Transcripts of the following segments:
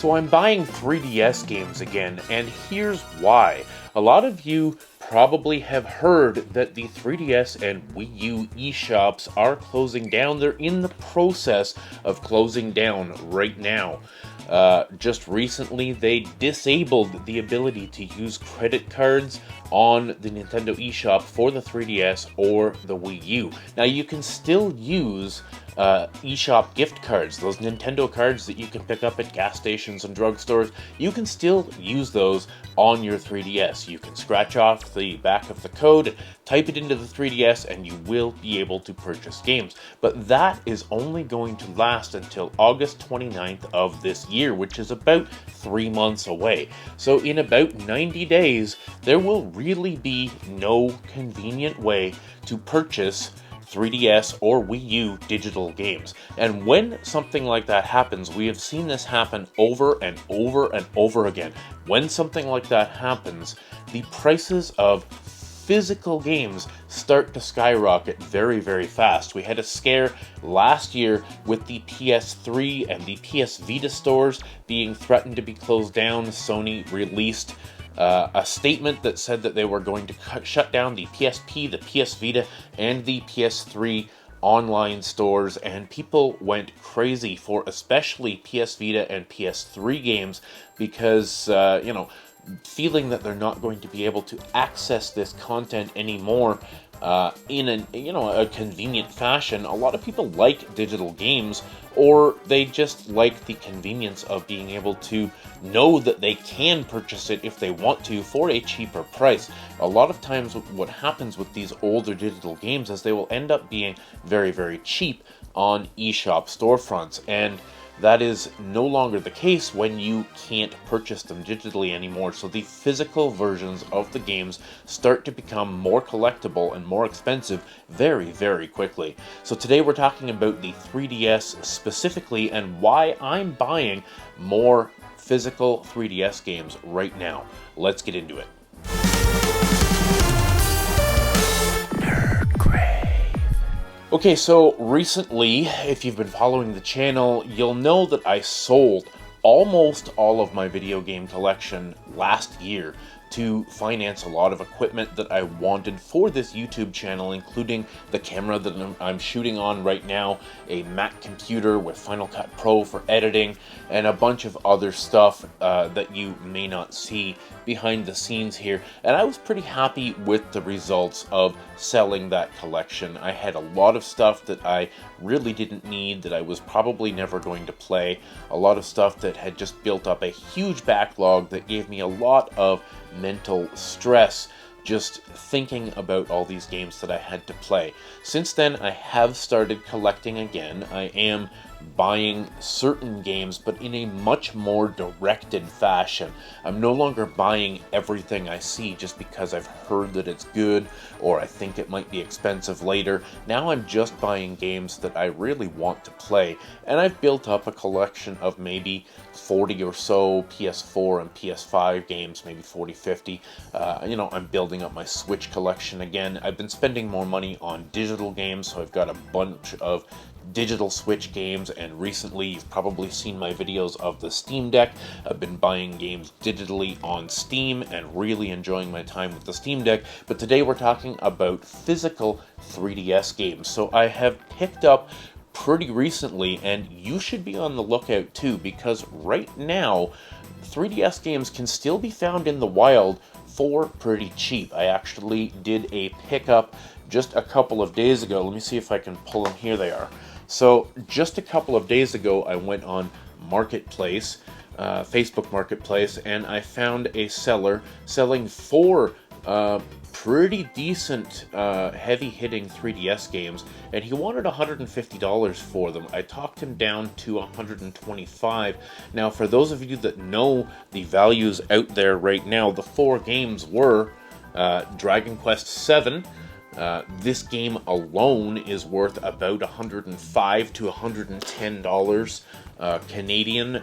So I'm buying 3DS games again, and here's why. A lot of you probably have heard that the 3DS and WiiU eShops are closing down. They're in the process of closing down right now. Just recently, they disabled the ability to use credit cards on the Nintendo eShop for the 3DS or the Wii U. Now, you can still use eShop gift cards, those Nintendo cards that you can pick up at gas stations and drugstores. You can still use those on your 3DS. You can scratch off the back of the code, type it into the 3DS, and you will be able to purchase games. But that is only going to last until August 29th of this year, which is about 3 months away. So in about 90 days, there will really be no convenient way to purchase 3DS or Wii U digital games. And when something like that happens, we have seen this happen over and over and over again. When something like that happens, the prices of physical games start to skyrocket very, very fast. We had a scare last year with the PS3 and the PS Vita stores being threatened to be closed down. Sony released a statement that said that they were going to shut down the PSP, the PS Vita, and the PS3 online stores, and people went crazy for especially PS Vita and PS3 games because, feeling that they're not going to be able to access this content anymore in a convenient fashion. A lot of people like digital games, or they just like the convenience of being able to know that they can purchase it if they want to for a cheaper price. A lot of times what happens with these older digital games is they will end up being very, very cheap on eShop storefronts, and that is no longer the case when you can't purchase them digitally anymore. So the physical versions of the games start to become more collectible and more expensive very, very quickly. So today we're talking about the 3DS specifically and why I'm buying more physical 3DS games right now. Let's get into it. Okay, so recently, if you've been following the channel, you'll know that I sold almost all of my video game collection last year to finance a lot of equipment that I wanted for this YouTube channel, including the camera that I'm shooting on right now, a Mac computer with Final Cut Pro for editing, and a bunch of other stuff that you may not see behind the scenes here. And I was pretty happy with the results of selling that collection. I had a lot of stuff that I really didn't need, that I was probably never going to play, a lot of stuff that had just built up a huge backlog that gave me a lot of mental stress just thinking about all these games that I had to play. Since then, I have started collecting again. I am buying certain games, but in a much more directed fashion. I'm no longer buying everything I see just because I've heard that it's good or I think it might be expensive later. Now I'm just buying games that I really want to play, and I've built up a collection of maybe 40 or so PS4 and PS5 games, maybe 40, 50. I'm building up my Switch collection again. I've been spending more money on digital games, so I've got a bunch of digital Switch games, and recently you've probably seen my videos of the Steam Deck. I've been buying games digitally on Steam and really enjoying my time with the Steam Deck, but today we're talking about physical 3DS games. So I have picked up pretty recently, and you should be on the lookout too, because right now 3DS games can still be found in the wild for pretty cheap. I actually did a pickup just a couple of days ago. Let me see if I can pull them. Here they are. So just a couple of days ago, I went on Marketplace, Facebook Marketplace, and I found a seller selling 4 pretty decent, heavy-hitting 3DS games, and he wanted $150 for them. I talked him down to $125. Now, for those of you that know the values out there right now, the 4 games were Dragon Quest VII. This game alone is worth about $105 to $110 Canadian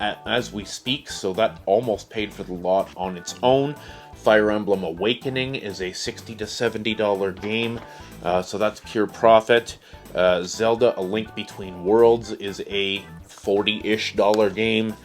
as we speak, so that almost paid for the lot on its own. Fire Emblem Awakening is a $60 to $70 game, so that's pure profit. Zelda: A Link Between Worlds is a $40-ish game.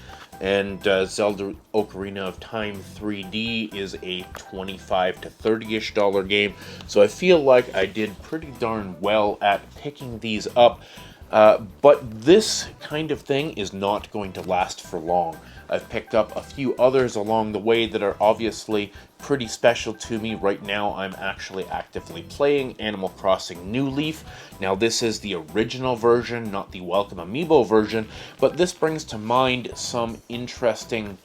and Zelda Ocarina of Time 3D is a $25 to $30-ish game, so I feel like I did pretty darn well at picking these up. But this kind of thing is not going to last for long. I've picked up a few others along the way that are obviously pretty special to me. Right now, I'm actually actively playing Animal Crossing New Leaf. Now, this is the original version, not the Welcome Amiibo version, but this brings to mind some interesting...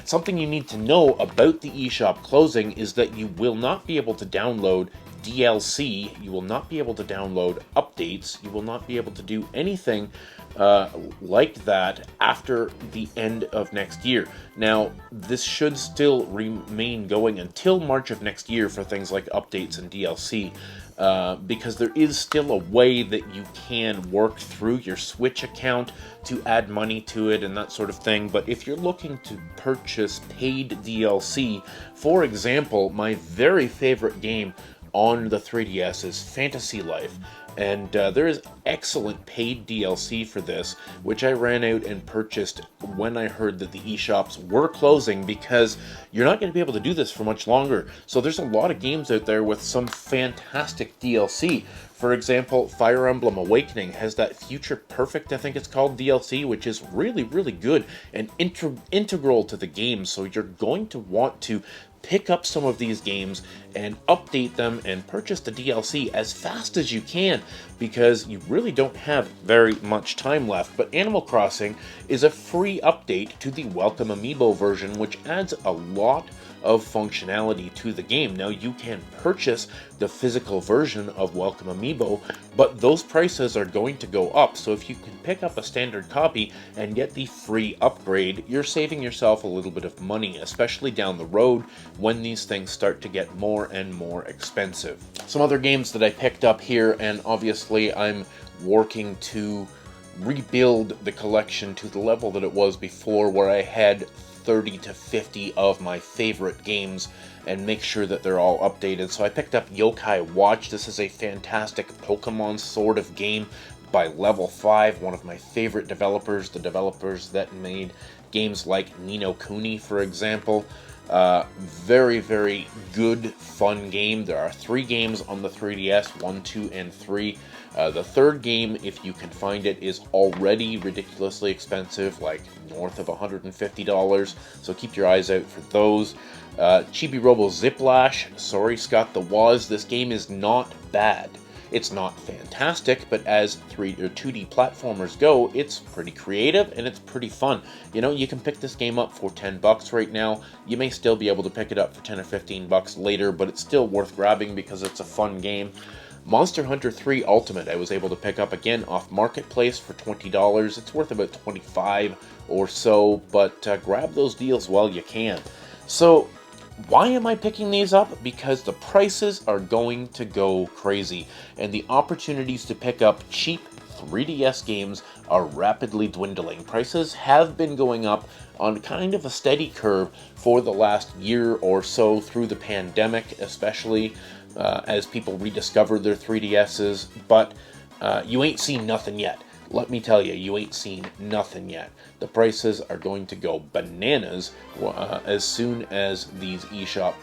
something you need to know about the eShop closing is that you will not be able to download DLC, you will not be able to download updates, you will not be able to do anything like that after the end of next year. Now, this should still remain going until March of next year for things like updates and DLC, because there is still a way that you can work through your Switch account to add money to it and that sort of thing. But if you're looking to purchase paid DLC, for example, my very favorite game on the 3DS is Fantasy Life, and there is excellent paid DLC for this, which I ran out and purchased when I heard that the eShops were closing, because you're not going to be able to do this for much longer. So there's a lot of games out there with some fantastic DLC. For example, Fire Emblem Awakening has that Future Perfect, I think it's called, DLC, which is really, really good and integral to the game, so you're going to want to pick up some of these games and update them and purchase the DLC as fast as you can, because you really don't have very much time left. But Animal Crossing is a free update to the Welcome Amiibo version, which adds a lot of functionality to the game. Now, you can purchase the physical version of Welcome Amiibo, but those prices are going to go up. So if you can pick up a standard copy and get the free upgrade, you're saving yourself a little bit of money, especially down the road when these things start to get more and more expensive. Some other games that I picked up here, and obviously I'm working to rebuild the collection to the level that it was before, where I had 30 to 50 of my favorite games and make sure that they're all updated. So I picked up Yokai Watch. This is a fantastic Pokemon sort of game by Level 5, one of my favorite developers, the developers that made games like Ni no Kuni, for example. Very, very good, fun game. There are 3 games on the 3DS, 1, 2, and 3. The third game, if you can find it, is already ridiculously expensive, like north of $150, so keep your eyes out for those. Chibi Robo Ziplash, sorry Scott the Woz, this game is not bad. It's not fantastic, but as 2D platformers go, it's pretty creative and it's pretty fun. You know, you can pick this game up for $10 right now. You may still be able to pick it up for 10 or $15 later, but it's still worth grabbing because it's a fun game. Monster Hunter 3 Ultimate I was able to pick up again off Marketplace for $20. It's worth about $25 or so, but grab those deals while you can. So, why am I picking these up? Because the prices are going to go crazy, and the opportunities to pick up cheap 3DS games are rapidly dwindling. Prices have been going up on kind of a steady curve for the last year or so through the pandemic, especially as people rediscovered their 3DSs, but you ain't seen nothing yet. Let me tell you, you ain't seen nothing yet. The prices are going to go bananas as soon as these eShop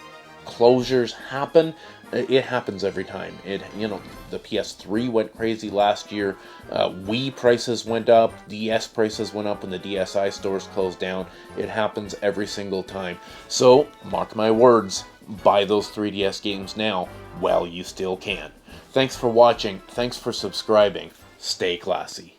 closures happen. It happens every time. The PS3 went crazy last year. Wii prices went up. DS prices went up when the DSi stores closed down. It happens every single time. So, mark my words, buy those 3DS games now while you still can. Thanks for watching. Thanks for subscribing. Stay classy.